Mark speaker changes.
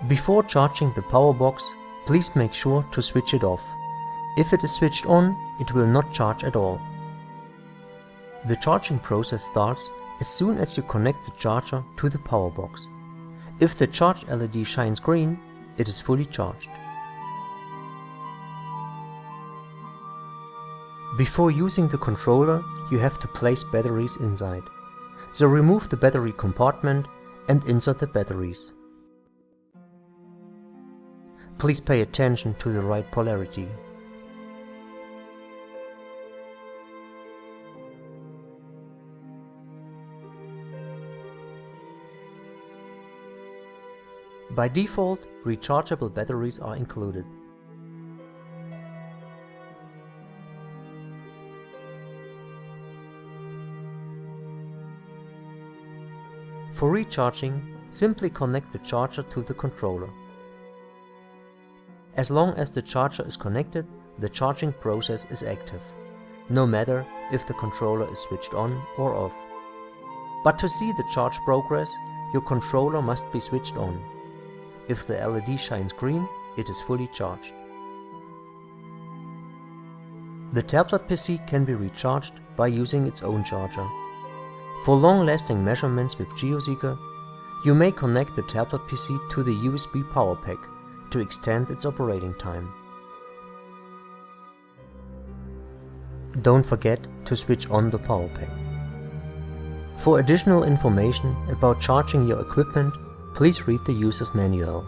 Speaker 1: Before charging the power box, please make sure to switch it off. If it is switched on, it will not charge at all. The charging process starts as soon as you connect the charger to the power box. If the charge LED shines green, it is fully charged. Before using the controller, you have to place batteries inside. So remove the battery compartment and insert the batteries. Please pay attention to the right polarity. By default, rechargeable batteries are included. For recharging, simply connect the charger to the controller. As long as the charger is connected, the charging process is active, no matter if the controller is switched on or off. But to see the charge progress, your controller must be switched on. If the LED shines green, it is fully charged. The tablet PC can be recharged by using its own charger. For long-lasting measurements with GeoSeeker, you may connect the tablet PC to the USB power pack to extend its operating time. Don't forget to switch on the power pack. For additional information about charging your equipment, please read the user's manual.